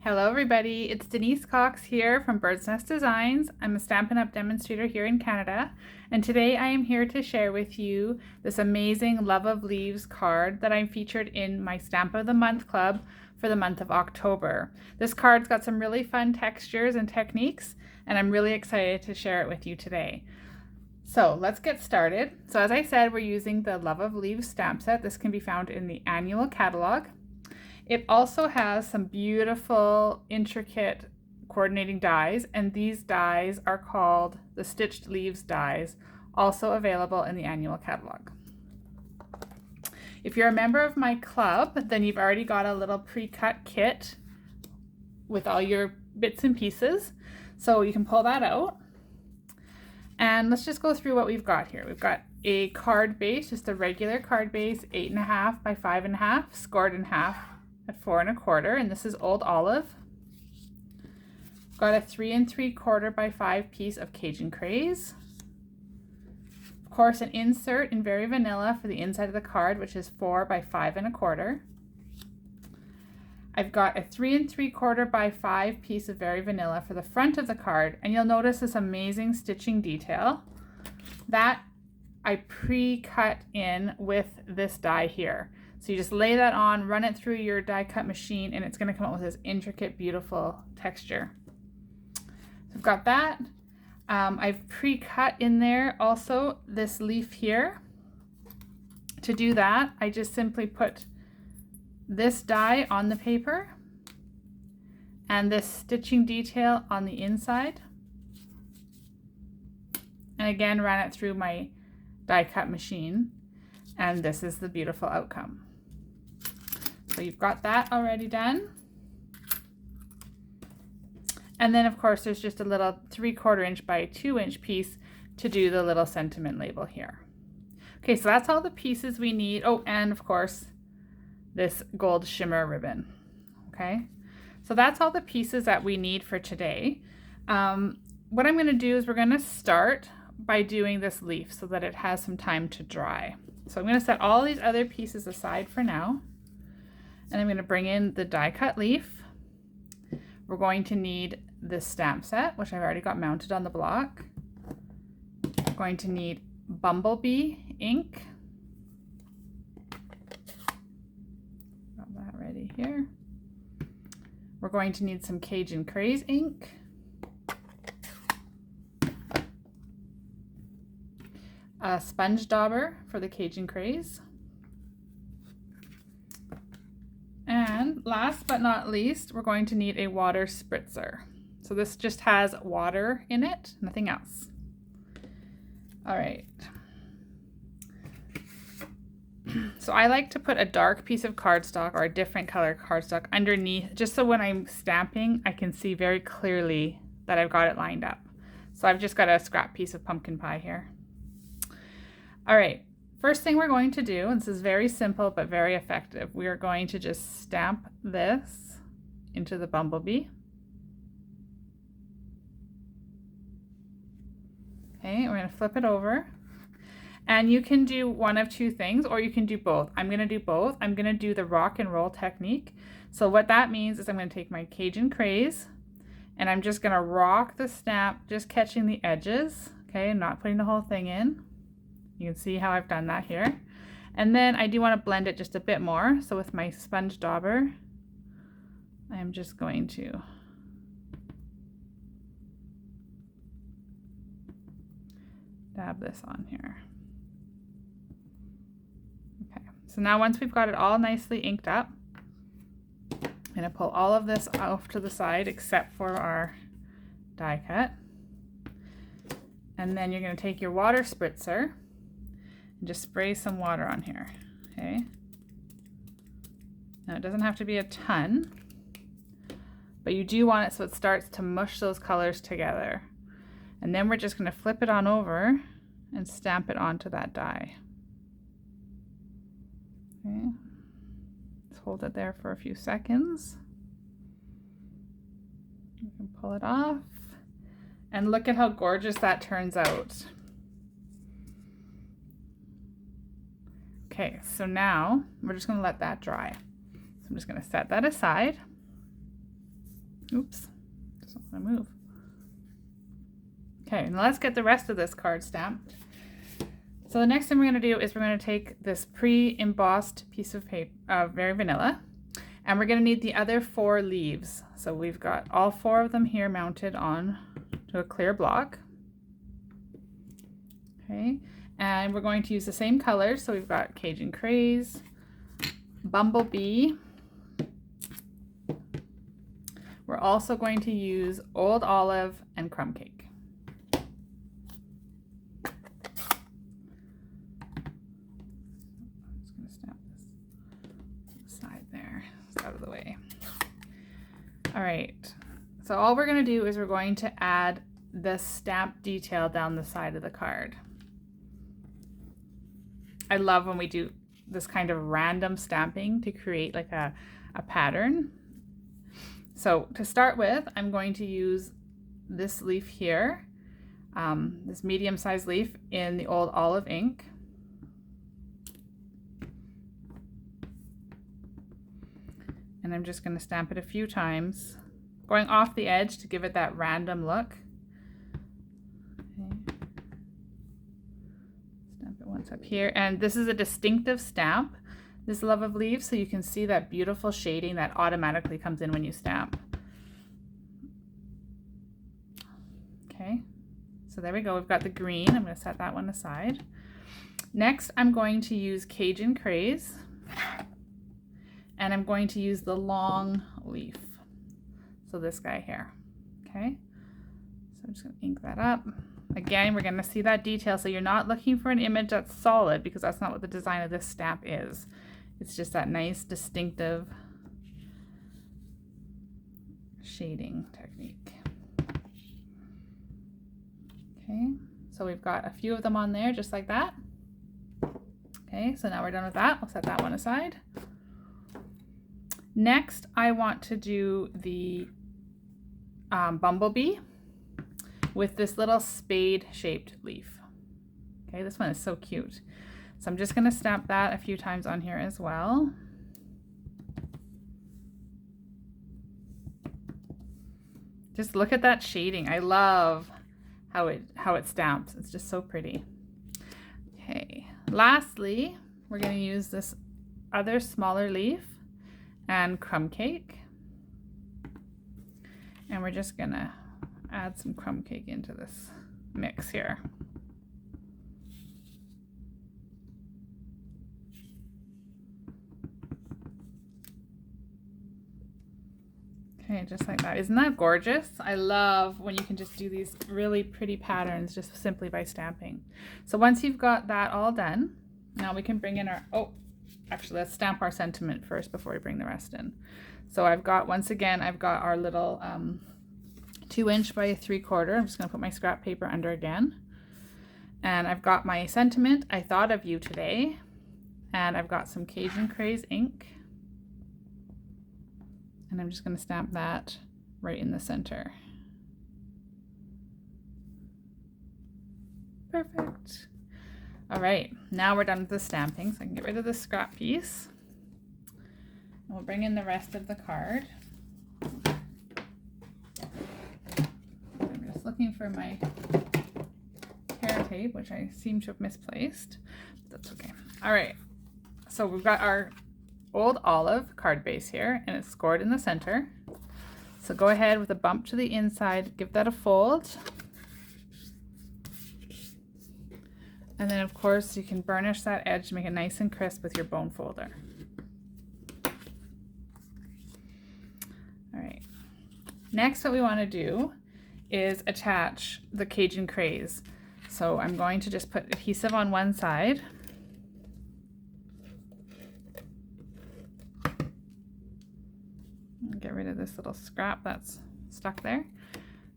Hello everybody, it's Denise Cox here from Bird's Nest Designs. I'm a Stampin' Up! Demonstrator here in Canada, and today I am here to share with you this amazing Love of Leaves card that I featured in my Stamp of the Month club for the month of October. This card's got some really fun textures and techniques, and I'm really excited to share it with you today. So let's get started. So as I said, we're using the Love of Leaves stamp set. This can be found in the annual catalog. It also has some beautiful, intricate coordinating dies, and these dies are called the Stitched Leaves dies, also available in the annual catalog. If you're a member of my club, then you've already got a little pre-cut kit with all your bits and pieces, so you can pull that out. And let's just go through what we've got here. We've got a card base, just a regular card base, 8.5 by 5.5, scored in half at 4 1/4, and this is Old Olive. Got a 3 3/4 by 5 piece of Cajun Craze. Of course, an insert in Very Vanilla for the inside of the card, which is 4 by 5 1/4. I've got a 3 3/4 by 5 piece of Very Vanilla for the front of the card, and you'll notice this amazing stitching detail that I pre-cut in with this die here. So you just lay that on, run it through your die cut machine, and it's going to come out with this intricate, beautiful texture. So I've got that. I've pre-cut in there also this leaf here. To do that, I just simply put this die on the paper and this stitching detail on the inside. And again, ran it through my die cut machine, and this is the beautiful outcome. So you've got that already done. And then of course there's just a little 3/4 inch by 2 inch piece to do the little sentiment label here. Okay, so that's all the pieces we need. Oh, and of course this gold shimmer ribbon. Okay, so that's all the pieces that we need for today. What I'm going to do is we're going to start by doing this leaf so that it has some time to dry. So I'm going to set all these other pieces aside for now, and I'm going to bring in the die cut leaf. We're going to need this stamp set, which I've already got mounted on the block. We're going to need Bumblebee ink. Got that ready here. We're going to need some Cajun Craze ink. A sponge dauber for the Cajun Craze. And last but not least, we're going to need a water spritzer. So this just has water in it, nothing else. All right. So I like to put a dark piece of cardstock or a different color cardstock underneath, just so when I'm stamping, I can see very clearly that I've got it lined up. So I've just got a scrap piece of pumpkin pie here. All right. First thing we're going to do, and this is very simple but very effective, we are going to just stamp this into the bumblebee. Okay, we're going to flip it over. And you can do one of two things, or you can do both. I'm going to do both. I'm going to do the rock and roll technique. So what that means is I'm going to take my Cajun Craze, and I'm just going to rock the stamp, just catching the edges. Okay, I'm not putting the whole thing in. You can see how I've done that here. And then I do want to blend it just a bit more. So with my sponge dauber, I'm just going to dab this on here. Okay, so now once we've got it all nicely inked up, I'm going to pull all of this off to the side except for our die cut. And then you're going to take your water spritzer and just spray some water on here. Okay. Now it doesn't have to be a ton, but you do want it so it starts to mush those colors together. And then we're just going to flip it on over and stamp it onto that die. Okay. Let's hold it there for a few seconds. You can pull it off. And look at how gorgeous that turns out. Okay, so now we're just going to let that dry. So I'm just going to set that aside. Oops, doesn't want to move. Okay, now let's get the rest of this card stamped. So the next thing we're going to do is we're going to take this pre-embossed piece of paper, very vanilla, and we're going to need the other 4 leaves. So we've got all 4 of them here mounted on to a clear block. Okay, and we're going to use the same colors. So we've got Cajun Craze, Bumblebee. We're also going to use Old Olive and Crumb Cake. Out of the way. All right, so all we're going to do is we're going to add the stamp detail down the side of the card. I love when we do this kind of random stamping to create like a pattern. So to start with, I'm going to use this leaf here, this medium-sized leaf in the Old Olive ink. And I'm just going to stamp it a few times, going off the edge to give it that random look. Okay. Stamp it once up here. And this is a distinctive stamp, this Love of Leaves, so you can see that beautiful shading that automatically comes in when you stamp. Okay, so there we go. We've got the green. I'm going to set that one aside. Next, I'm going to use Cajun Craze. And I'm going to use the long leaf. So this guy here, okay? So I'm just gonna ink that up. Again, we're gonna see that detail. So you're not looking for an image that's solid because that's not what the design of this stamp is. It's just that nice, distinctive shading technique. Okay, so we've got a few of them on there just like that. Okay, so now we're done with that. I'll set that one aside. Next, I want to do the bumblebee with this little spade-shaped leaf. Okay, this one is so cute. So I'm just going to stamp that a few times on here as well. Just look at that shading. I love how it stamps. It's just so pretty. Okay, lastly, we're going to use this other smaller leaf and Crumb Cake, and we're just gonna add some crumb cake into this mix here. Okay, just like that. Isn't that gorgeous? I love when you can just do these really pretty patterns just simply by stamping. So once you've got that all done, now we can bring in our, actually, let's stamp our sentiment first before we bring the rest in. So I've got, once again, I've got our little 2" by 3/4. I'm just going to put my scrap paper under again. And I've got my sentiment, I thought of you today. And I've got some Cajun Craze ink. And I'm just going to stamp that right in the center. Perfect. All right, now we're done with the stamping, so I can get rid of the scrap piece. And we'll bring in the rest of the card. I'm just looking for my hair tape, which I seem to have misplaced. That's okay. All right, so we've got our Old Olive card base here, and it's scored in the center. So go ahead with a bump to the inside, give that a fold. And then of course you can burnish that edge to make it nice and crisp with your bone folder. All right, next what we want to do is attach the Cajun Craze. So I'm going to just put adhesive on one side. Get rid of this little scrap that's stuck there.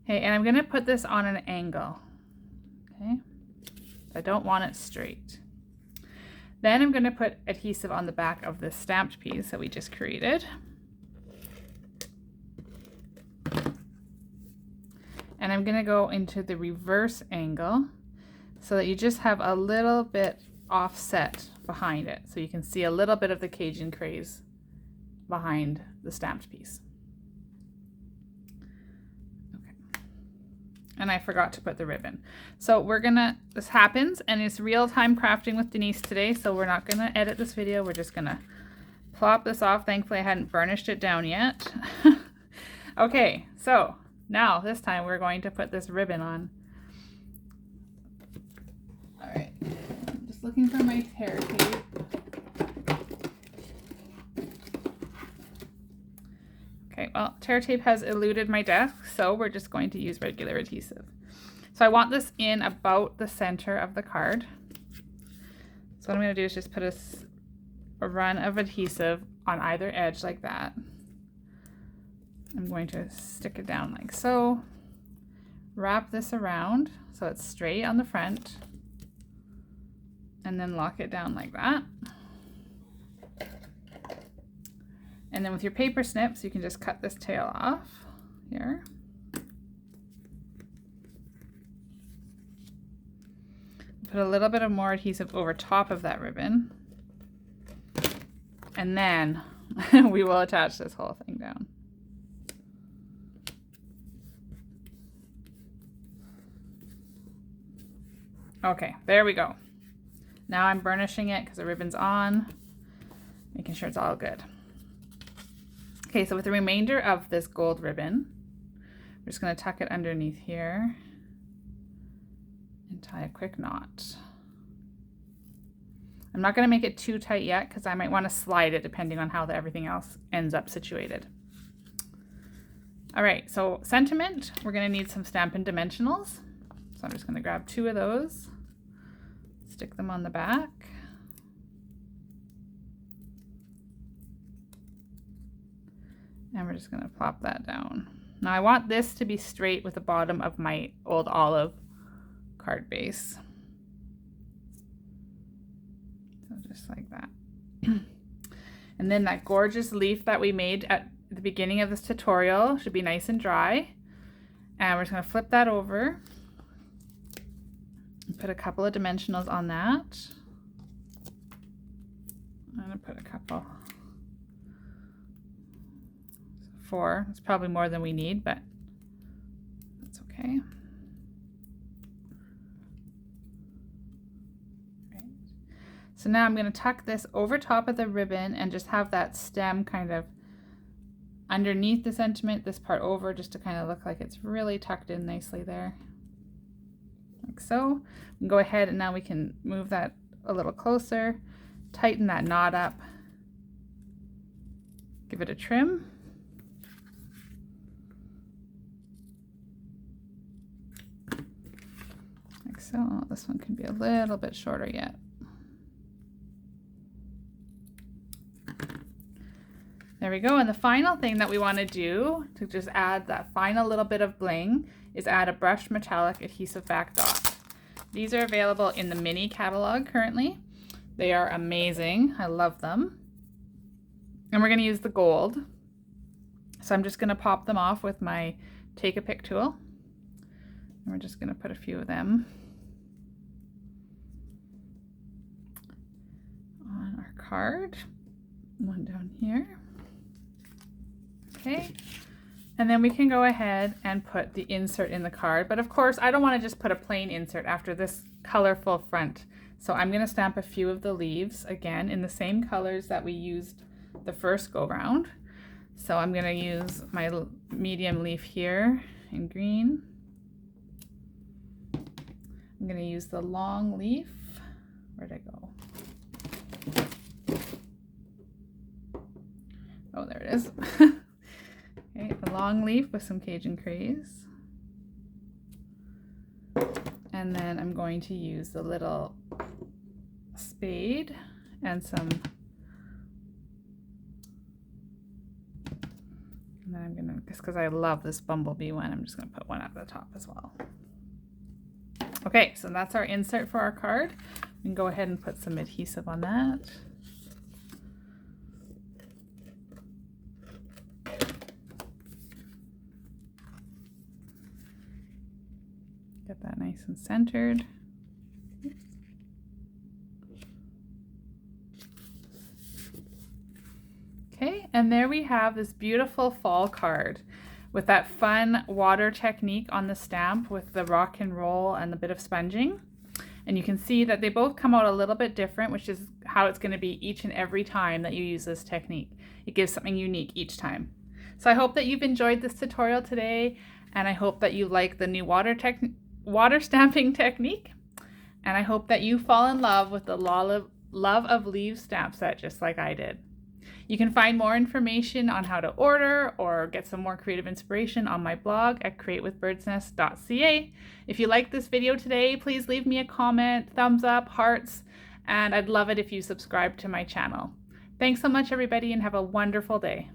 Okay, and I'm going to put this on an angle. Okay, I don't want it straight. Then I'm going to put adhesive on the back of this stamped piece that we just created. And I'm going to go into the reverse angle so that you just have a little bit offset behind it. So you can see a little bit of the Cajun Craze behind the stamped piece. and I forgot to put the ribbon. So this happens, and it's real-time crafting with Denise today, so we're not gonna edit this video. We're just gonna plop this off. Thankfully, I hadn't burnished it down yet. Okay, so now this time we're going to put this ribbon on. All right, I'm just looking for my tear tape. Okay, well, tear tape has eluded my desk, so we're just going to use regular adhesive. So I want this in about the center of the card. So what I'm going to do is just put a run of adhesive on either edge like that. I'm going to stick it down like so. Wrap this around so it's straight on the front, and then lock it down like that. And then with your paper snips, you can just cut this tail off here. Put a little bit of more adhesive over top of that ribbon. And then we will attach this whole thing down. Okay, there we go. Now I'm burnishing it because the ribbon's on, making sure it's all good. Okay, so with the remainder of this gold ribbon, we're just going to tuck it underneath here and tie a quick knot. I'm not going to make it too tight yet because I might want to slide it depending on how everything else ends up situated. All right, so sentiment, we're going to need some Stampin' Dimensionals. So I'm just going to grab 2 of those, stick them on the back. And we're just going to plop that down. Now I want this to be straight with the bottom of my old olive card base. So just like that. And then that gorgeous leaf that we made at the beginning of this tutorial should be nice and dry. And we're just going to flip that over. Put a couple of dimensionals on that. I'm going to put a couple. 4. It's probably more than we need, but that's okay. Right. So now I'm going to tuck this over top of the ribbon and just have that stem kind of underneath the sentiment, this part over, just to kind of look like it's really tucked in nicely there. Like so. We can go ahead and now we can move that a little closer, tighten that knot up, give it a trim. Like so. This one can be a little bit shorter yet. There we go. And the final thing that we want to do to just add that final little bit of bling is add a brushed metallic adhesive back dot. These are available in the mini catalog currently. They are amazing. I love them. And we're going to use the gold. So I'm just going to pop them off with my Take a Pick tool. And we're just going to put a few of them on our card. One down here. Okay. And then we can go ahead and put the insert in the card. But of course, I don't want to just put a plain insert after this colorful front. So I'm going to stamp a few of the leaves again in the same colors that we used the first go round. So I'm going to use my medium leaf here in green. I'm going to use the long leaf. Where'd I go? Oh, there it is. Okay, the long leaf with some Cajun craze. And then I'm going to use the little spade and some, and then I'm gonna, just because I love this bumblebee one, I'm just gonna put one at the top as well. Okay, so that's our insert for our card. We can go ahead and put some adhesive on that. Get that nice and centered. Okay, and there we have this beautiful fall card. with that fun water technique on the stamp with the rock and roll and the bit of sponging. And you can see that they both come out a little bit different, which is how it's going to be each and every time that you use this technique. It gives something unique each time. So I hope that you've enjoyed this tutorial today, and I hope that you like the new water stamping technique. And I hope that you fall in love with the Love of Leaves stamp set just like I did. You can find more information on how to order or get some more creative inspiration on my blog at createwithbirdsnest.ca. If you liked this video today, please leave me a comment, thumbs up, hearts, and I'd love it if you subscribe to my channel. Thanks so much, everybody, and have a wonderful day.